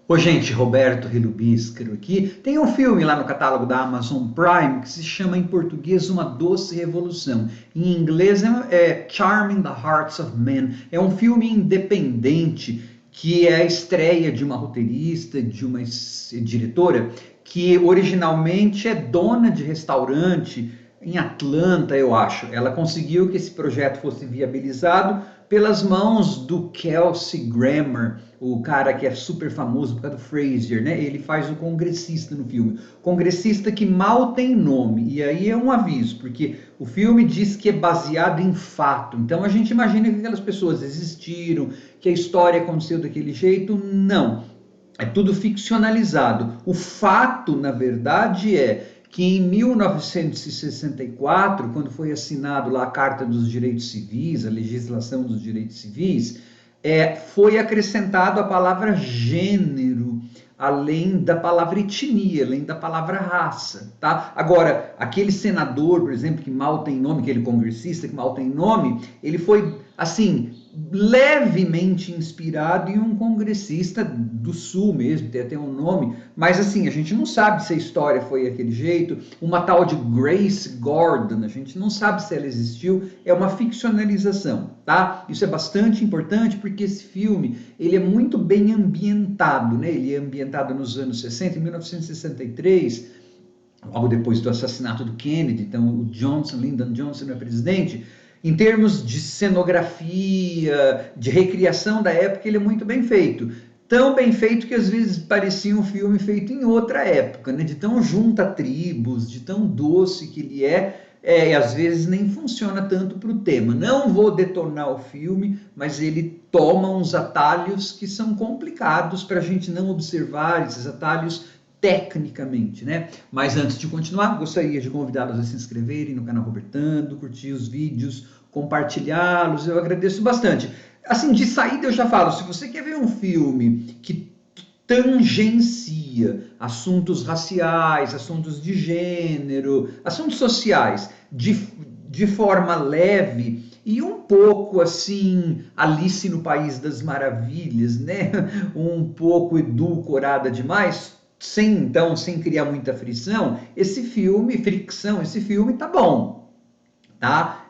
Ô, gente, Roberto Relubiscaro aqui. Tem um filme lá no catálogo da Amazon Prime que se chama em português Uma Doce Revolução. Em inglês é Charming the Hearts of Men. É um filme independente que é a estreia de uma roteirista, de uma diretora que originalmente é dona de restaurante em Atlanta, eu acho. Ela conseguiu que esse projeto fosse viabilizado pelas mãos do Kelsey Grammer, o cara que é super famoso por causa do Frasier, né? Ele faz o congressista no filme. Congressista que mal tem nome. E aí é um aviso, porque o filme diz que é baseado em fato. Então a gente imagina que aquelas pessoas existiram, que a história aconteceu daquele jeito. Não. É tudo ficcionalizado. O fato, na verdade, é que em 1964, quando foi assinado lá a Carta dos Direitos Civis, a legislação dos direitos civis, foi acrescentado a palavra gênero, além da palavra etnia, além da palavra raça, tá? Agora, aquele senador, por exemplo, que mal tem nome, aquele congressista que mal tem nome, ele foi, assim, levemente inspirado em um congressista do Sul mesmo, tem até um nome, mas assim, a gente não sabe se a história foi daquele jeito. Uma tal de Grace Gordon, a gente não sabe se ela existiu, é uma ficcionalização, tá? Isso é bastante importante porque esse filme, ele é muito bem ambientado, né? Ele é ambientado nos anos 60, em 1963, logo depois do assassinato do Kennedy. Então o Lyndon Johnson é presidente. Em termos de cenografia, de recriação da época, ele é muito bem feito. Tão bem feito que às vezes parecia um filme feito em outra época, né? De tão junta tribos, de tão doce que ele e às vezes nem funciona tanto para o tema. Não vou detonar o filme, mas ele toma uns atalhos que são complicados para a gente não observar, esses atalhos tecnicamente, né? Mas antes de continuar, gostaria de convidá-los a se inscreverem no canal Robertando, curtir os vídeos, compartilhá-los, eu agradeço bastante. Assim, de saída eu já falo, se você quer ver um filme que tangencia assuntos raciais, assuntos de gênero, assuntos sociais, de forma leve e um pouco assim, Alice no País das Maravilhas, né? Um pouco edulcorada demais, sem criar muita fricção, esse filme tá bom, tá?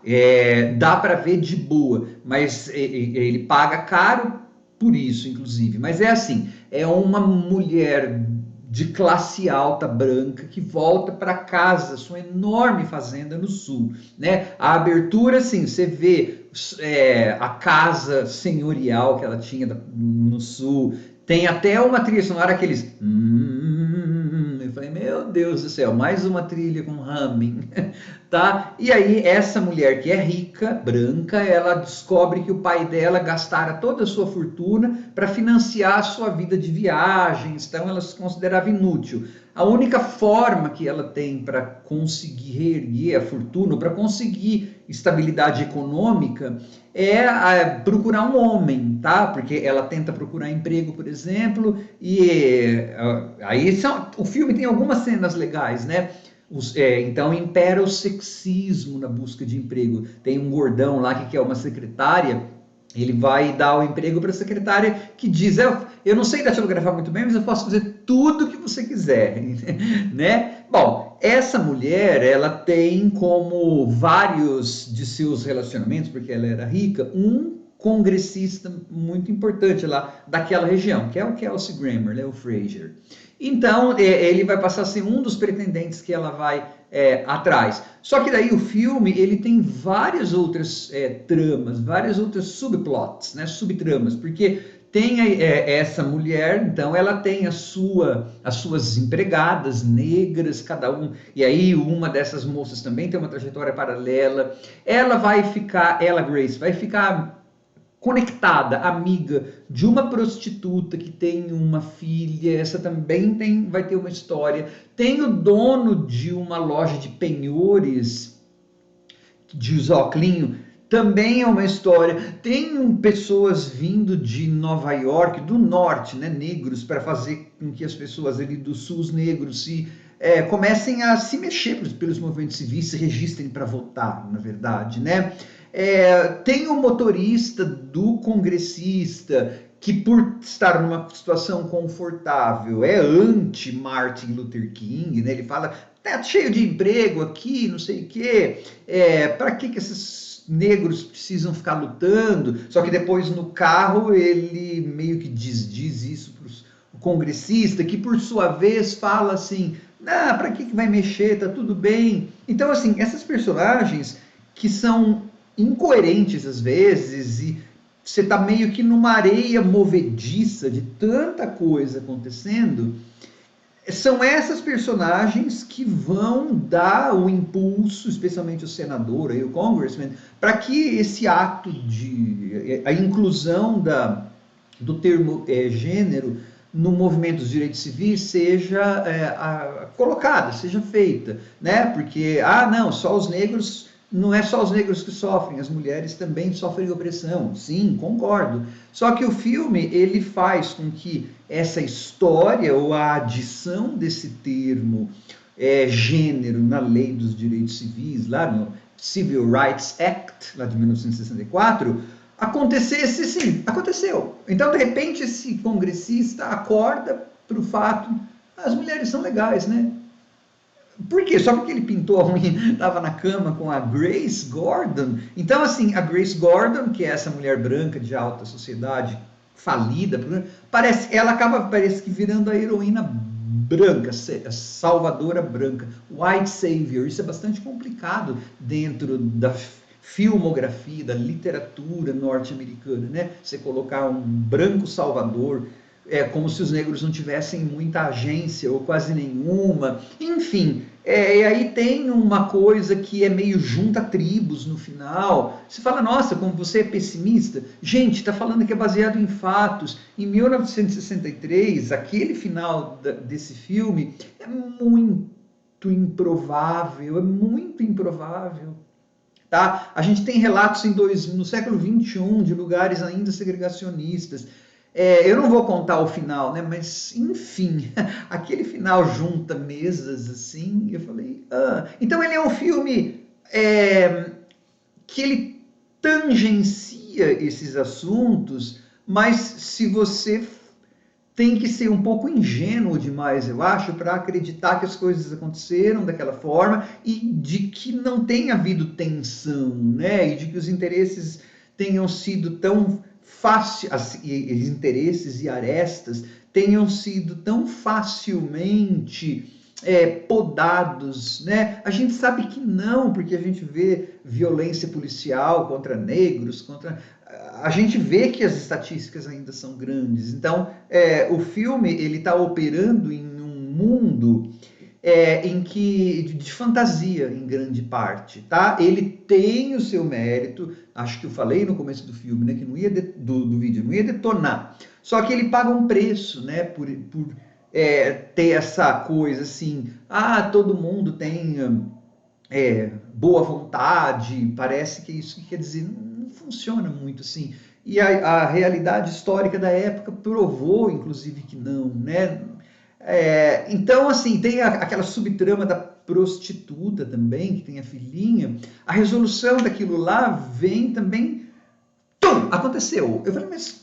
Dá para ver de boa, mas ele paga caro por isso, inclusive. Mas é assim, é uma mulher de classe alta branca que volta para casa, sua enorme fazenda no sul, né? A abertura, assim, você vê a casa senhorial que ela tinha no sul, tem até uma trilha sonora aqueles eu falei, meu Deus do céu, mais uma trilha com humming, tá? E aí essa mulher que é rica, branca, ela descobre que o pai dela gastara toda a sua fortuna para financiar a sua vida de viagens, então ela se considerava inútil. A única forma que ela tem para conseguir reerguer a fortuna, para conseguir estabilidade econômica, procurar um homem, tá? Porque ela tenta procurar emprego, por exemplo, e o filme tem algumas cenas legais, né? Então impera o sexismo na busca de emprego. Tem um gordão lá que quer uma secretária, ele vai dar o emprego para a secretária que diz, eu não sei datilografar muito bem, mas eu posso fazer tudo o que você quiser, né? Bom, essa mulher, ela tem como vários de seus relacionamentos, porque ela era rica, um congressista muito importante lá daquela região, que é o Kelsey Grammer, né, o Frasier. Então, ele vai passar a ser um dos pretendentes que ela vai atrás. Só que daí o filme, ele tem várias outras tramas, várias outras subplots, né, subtramas, porque tem essa mulher, então ela tem as suas empregadas negras, cada um, e aí uma dessas moças também tem uma trajetória paralela. Ela, Grace, vai ficar conectada, amiga de uma prostituta que tem uma filha, essa também vai ter uma história. Tem o dono de uma loja de penhores, de Zoclinho, também é uma história. Tem pessoas vindo de Nova York, do norte, né, negros, para fazer com que as pessoas ali do sul, os negros, comecem a se mexer pelos movimentos civis, se registrem para votar, na verdade, né? Tem o motorista do congressista que por estar numa situação confortável é anti-Martin Luther King, né? Ele fala, tá cheio de emprego aqui, não sei o quê, para que esses negros precisam ficar lutando? Só que depois no carro ele meio que diz isso para o congressista, que por sua vez fala assim, ah, para que vai mexer, tá tudo bem. Então assim, essas personagens que são incoerentes às vezes e você está meio que numa areia movediça de tanta coisa acontecendo, são essas personagens que vão dar o impulso, especialmente o senador, aí, o congressman, para que esse ato de a inclusão do termo gênero no movimento dos direitos civis seja colocada, seja feita, né? Porque, não, só os negros. Não é só os negros que sofrem, as mulheres também sofrem opressão. Sim, concordo. Só que o filme, ele faz com que essa história, ou a adição desse termo gênero na lei dos direitos civis, lá no Civil Rights Act, lá de 1964, acontecesse, sim, aconteceu. Então, de repente, esse congressista acorda para o fato, as mulheres são legais, né? Por quê? Só porque ele pintou a unha, estava na cama com a Grace Gordon. Então, assim, a Grace Gordon, que é essa mulher branca de alta sociedade, falida, parece que virando a heroína branca, a salvadora branca, white savior. Isso é bastante complicado dentro da filmografia, da literatura norte-americana, né? Você colocar um branco salvador, como se os negros não tivessem muita agência ou quase nenhuma, enfim. E aí tem uma coisa que é meio junta tribos no final. Você fala, nossa, como você é pessimista. Gente, está falando que é baseado em fatos. Em 1963, aquele final desse filme é muito improvável, é muito improvável. Tá? A gente tem relatos no século XXI de lugares ainda segregacionistas. Eu não vou contar o final, né? Mas, enfim, aquele final junta mesas assim, eu falei, Então ele é um filme que ele tangencia esses assuntos, mas se você tem que ser um pouco ingênuo demais, eu acho, para acreditar que as coisas aconteceram daquela forma e de que não tenha havido tensão, né? E de que os interesses tenham sido tão fáceis, interesses e arestas tenham sido tão facilmente podados, né? A gente sabe que não, porque a gente vê violência policial contra negros, a gente vê que as estatísticas ainda são grandes. Então, o filme ele está operando em um mundo de fantasia, em grande parte, tá? Ele tem o seu mérito, acho que eu falei no começo do filme, né, que não ia do vídeo, não ia detonar. Só que ele paga um preço, né, por ter essa coisa assim, todo mundo tem boa vontade, parece que isso que quer dizer, não funciona muito assim. E a realidade histórica da época provou, inclusive, que não, né? Então, assim, tem aquela subtrama da prostituta também, que tem a filhinha. A resolução daquilo lá vem também. Tum! Aconteceu. Eu falei, mas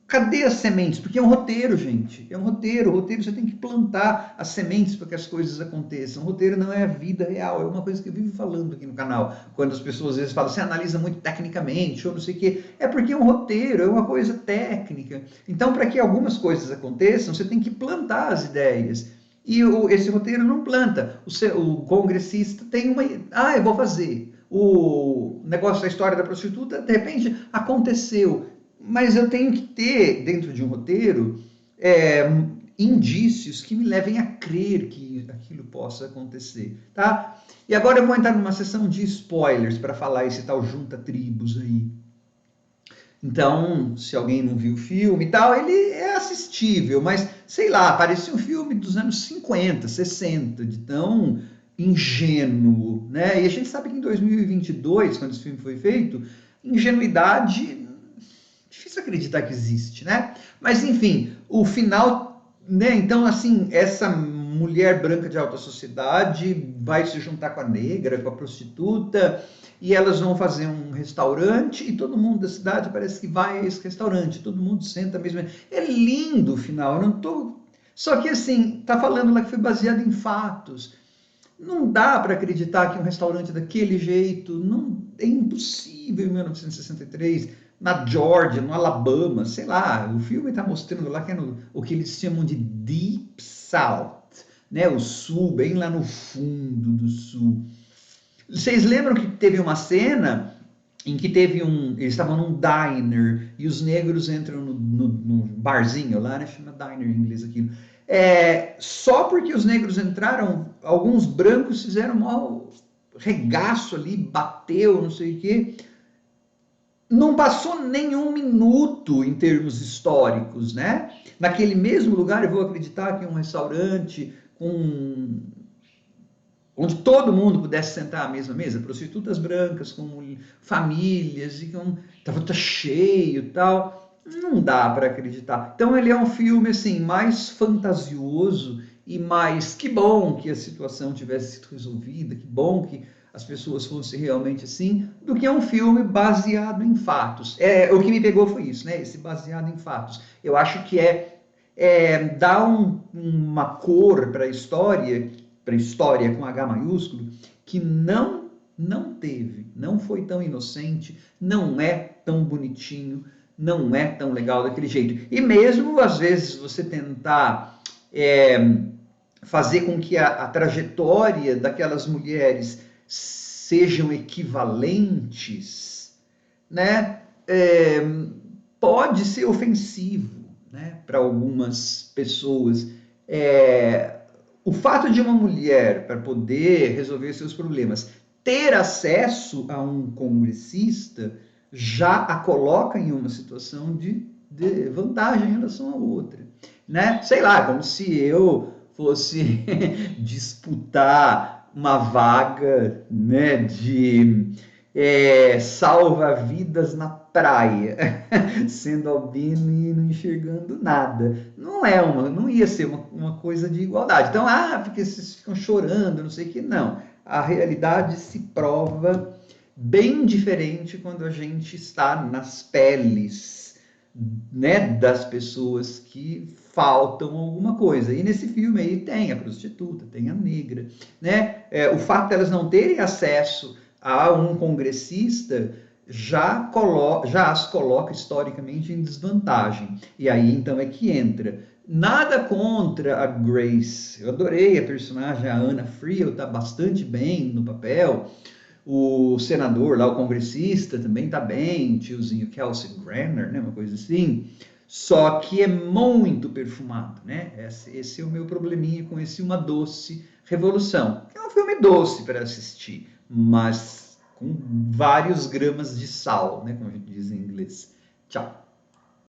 cadê as sementes? Porque é um roteiro, gente. É um roteiro. O roteiro você tem que plantar as sementes para que as coisas aconteçam. O roteiro não é a vida real. É uma coisa que eu vivo falando aqui no canal. Quando as pessoas às vezes falam, você analisa muito tecnicamente, ou não sei o quê. É porque é um roteiro, é uma coisa técnica. Então, para que algumas coisas aconteçam, você tem que plantar as ideias. E esse roteiro não planta. O congressista tem uma... eu vou fazer. O negócio da história da prostituta, de repente, aconteceu. Mas eu tenho que ter, dentro de um roteiro, indícios que me levem a crer que aquilo possa acontecer, tá? E agora eu vou entrar numa sessão de spoilers para falar esse tal junta tribos aí. Então, se alguém não viu o filme e tal, ele é assistível, mas, sei lá, parecia um filme dos anos 50, 60, de tão ingênuo, né? E a gente sabe que em 2022, quando esse filme foi feito, ingenuidade... difícil acreditar que existe, né? Mas, enfim, o final, né? Então, assim, essa mulher branca de alta sociedade vai se juntar com a negra, com a prostituta, e elas vão fazer um restaurante, e todo mundo da cidade parece que vai a esse restaurante, todo mundo senta mesmo. É lindo o final, eu não tô... Só que assim, tá falando lá que foi baseado em fatos. Não dá para acreditar que um restaurante daquele jeito, não, é impossível em 1963, na Georgia, no Alabama, sei lá, o filme está mostrando lá que é o que eles chamam de Deep South, né? O sul, bem lá no fundo do sul. Vocês lembram que teve uma cena em que eles estavam num diner e os negros entram no barzinho lá, né? Chama diner em inglês aquilo. Só porque os negros entraram, alguns brancos fizeram um regaço ali, bateu, não sei o quê. Não passou nenhum minuto em termos históricos, né? Naquele mesmo lugar, eu vou acreditar que um restaurante onde todo mundo pudesse sentar à mesma mesa, prostitutas brancas, com famílias, e estava cheio e tal, não dá para acreditar. Então ele é um filme assim mais fantasioso e mais que bom que a situação tivesse sido resolvida, que bom que as pessoas fossem realmente assim, do que um filme baseado em fatos. O que me pegou foi isso, né? Esse baseado em fatos. Eu acho que dá uma cor para a história com H maiúsculo, que não teve, não foi tão inocente, não é tão bonitinho, não é tão legal daquele jeito. E mesmo, às vezes, você tentar fazer com que a trajetória daquelas mulheres sejam equivalentes, né? Pode ser ofensivo, né, para algumas pessoas. O fato de uma mulher, para poder resolver seus problemas, ter acesso a um congressista, já a coloca em uma situação de vantagem em relação à outra, né? Sei lá, como se eu fosse disputar uma vaga, né, de salva-vidas na praia, sendo albino e não enxergando nada. Não ia ser uma coisa de igualdade. Então, porque vocês ficam chorando, não sei o que, não. A realidade se prova bem diferente quando a gente está nas peles, né, das pessoas que faltam alguma coisa. E nesse filme aí tem a prostituta, tem a negra, né? O fato delas não terem acesso a um congressista já as coloca historicamente em desvantagem. E aí então é que entra. Nada contra a Grace. Eu adorei a personagem, a Anna Friel está bastante bem no papel. O senador lá, o congressista, também está bem, tiozinho Kelsey Grammer, né, uma coisa assim. Só que é muito perfumado, né? Esse é o meu probleminha com esse Uma Doce Revolução. É um filme doce para assistir, mas com vários gramas de sal, né, como a gente diz em inglês. Tchau.